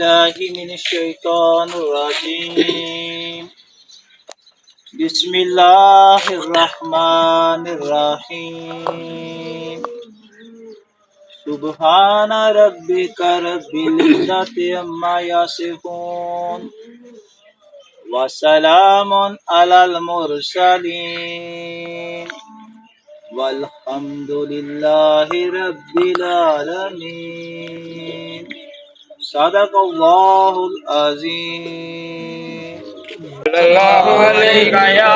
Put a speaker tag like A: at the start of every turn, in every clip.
A: بالله من الشيطان الرجيم بسم الله الرحمن الرحيم سبحان ربك رب العزة عما يصفون وسلام على المرسلين والحمد لله رب العالمين صدق الله العظيم
B: सल्लल्लाहु अलैका या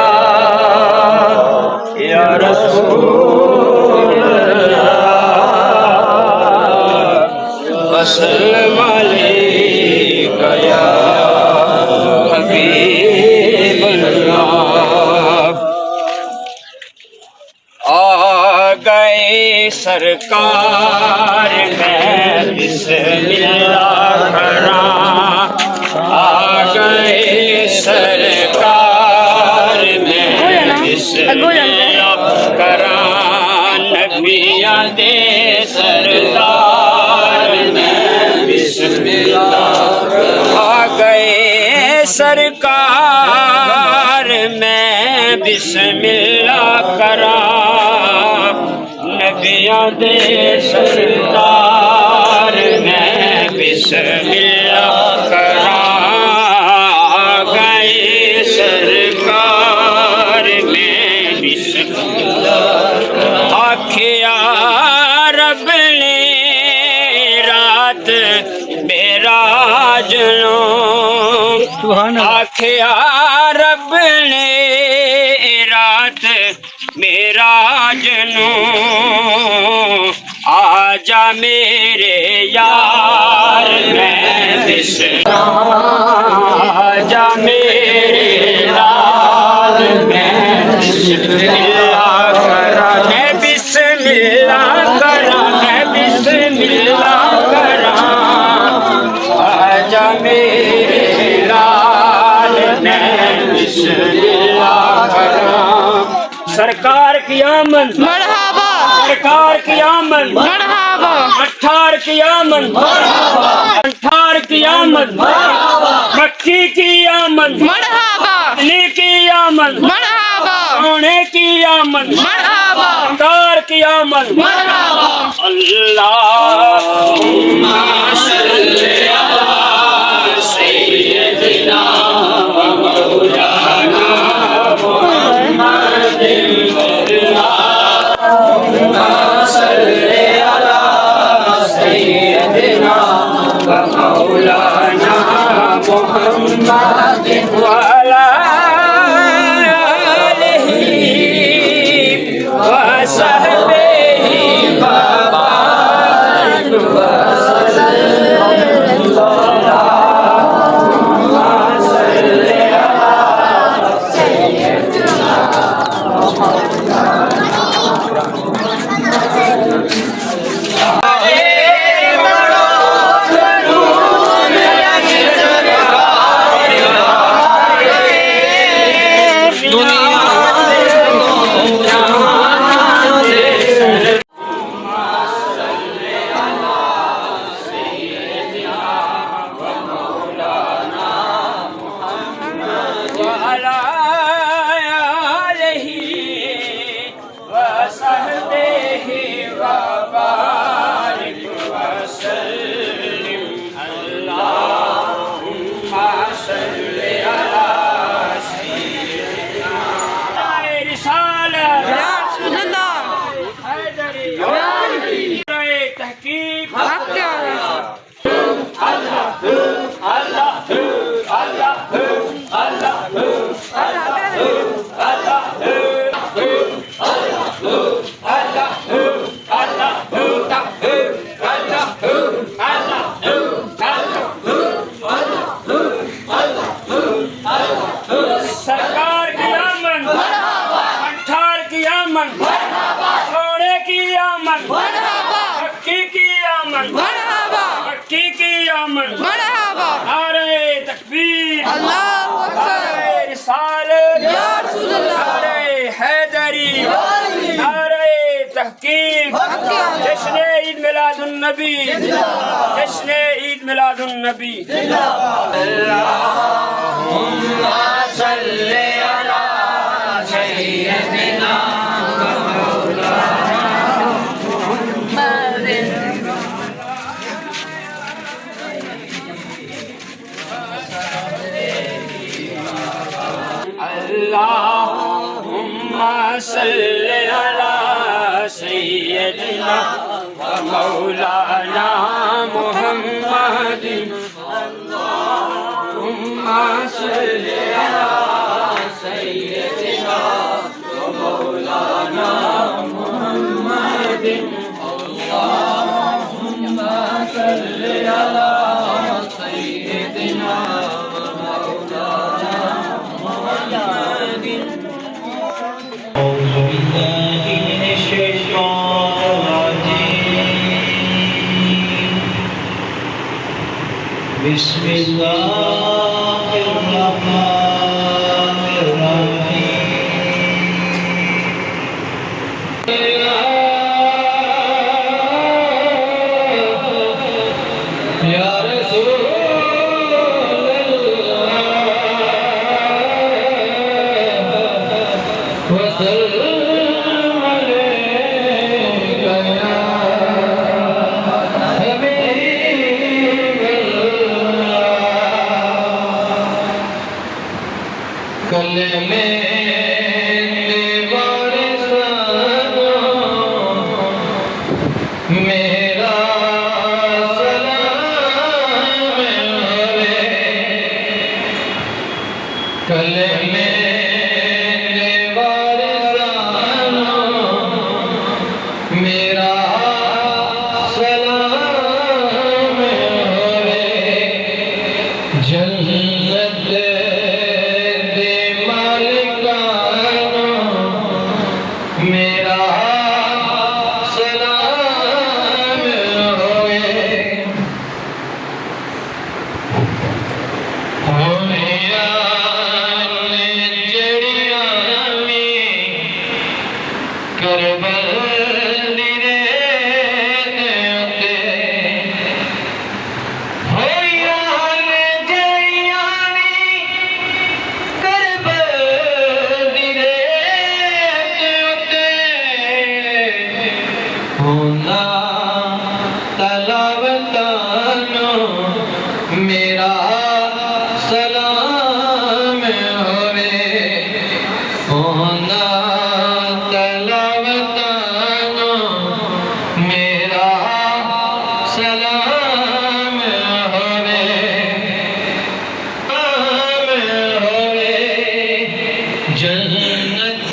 B: रसूल अल्लाह वसल्लम अलैका या हबीब अल्लाह। आ गए सरकार में बिस्मिल्लाह करा, आ गए सरकार में बिस्मिल्लाह करा, नबियां दे सरदार में बिस्मिल्लाह करा। आ गए सरकार में बिस्मिल्लाह करा, नबियां दे सरदार में बिस्मिल्लाह करा। गए सरकार में बिस्मिल्लाह आखिया रब ने रात मेराज नो, आखिया रब ने रात मेराज नो, आजा मेरे यार मैं बिस्मिल्लाह, आजा मेरे लाल मैं बिस्मिल्लाह करा, मैं बिस्मिल्लाह करा, मैं बिस्मिल्लाह करा, आजा मेरे लाल मैं बिस्मिल्लाह करा। सरकार की आमद
C: मरहबा,
B: सरकार की आमद
C: मरहबा,
B: अठार की आमद अठार की आमद मक्की की आमद
C: मरहबा,
B: की आमद
C: मरहबा,
B: सोने की आमद
C: मरहबा,
B: कार की आमद
C: मरहबा।
B: अल्लाहुम्मा सल्ली अला सय्यिदिना व मौलाना मुहम्मदिन। अल्लाहुम्मा सल्ली अला सय्यिदिना व मौलाना मुहम्मदिन व अला आलिहि व सहबिहि व बारिक व सरकार की आमद अठार की आमद सोने की आमद मक्की की आमद मक्की की आमद नारे तकबीर
C: अल्लाहु अकबर,
B: नारे रिसालत
C: या रसूल अल्लाह,
B: नारे हैदरी नारे तहकीक जश्न ईद मिलादुन नबी, जश्न ईद मिलादुन नबी। अल्लाहुम्मा सल्ली अला सय्यदिना व मौलाना मुहम्मदिन। अल्लाहुम्मा सल्ली अला सय्यदिना व मौलाना मुहम्मदिन। अल्लाहुम्मा सल्ली अला सय्यदिना
A: أعوذ بالله من الشيطان الرجيم. بسم الله الرحمن الرحيم. يا رسول मेरा सलाम होवे होना तलावतानो मेरा सलाम होवे जन्नत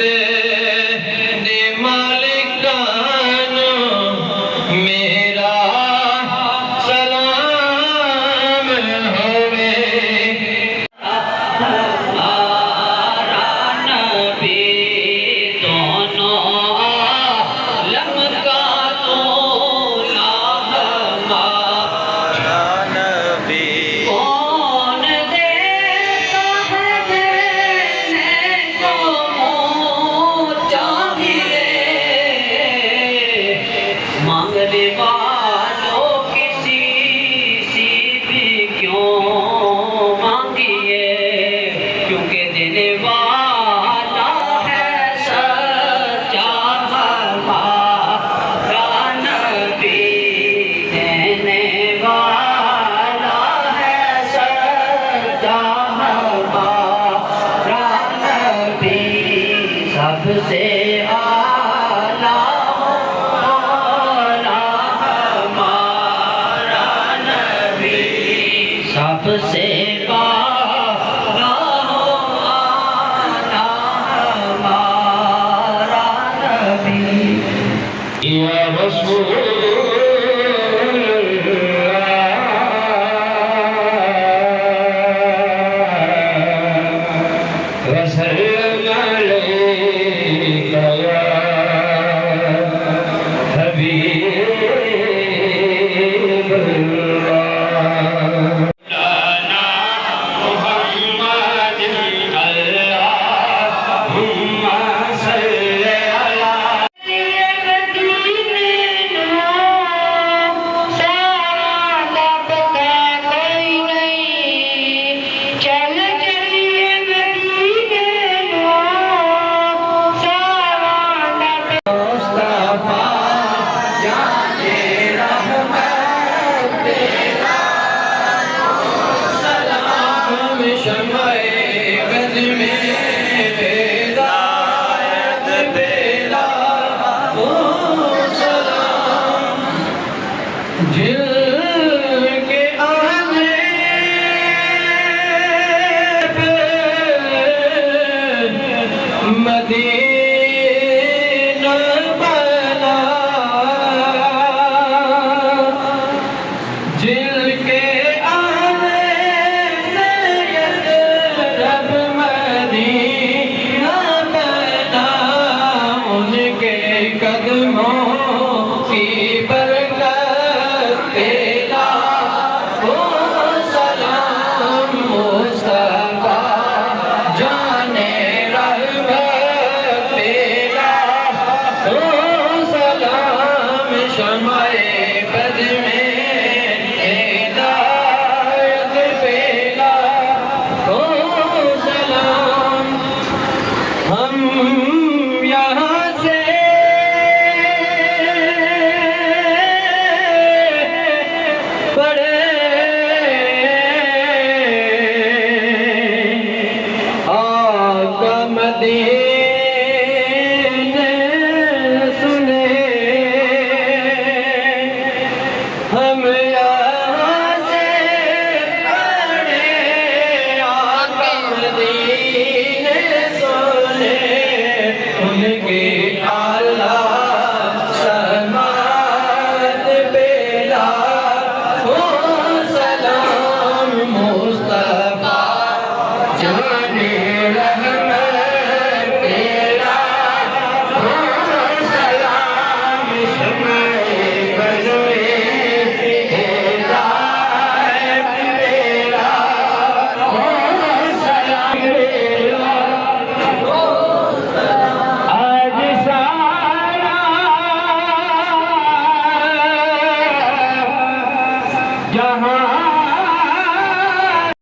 A: दे मालिकानो मेरा सलाम होवे।
B: मांगने वालों किसी सी भी क्यों मांगिए, क्योंकि देने वाला है सच्चा हमारा नबी। देने वाला है सच्चा हमारा नबी। सबसे आला सबसे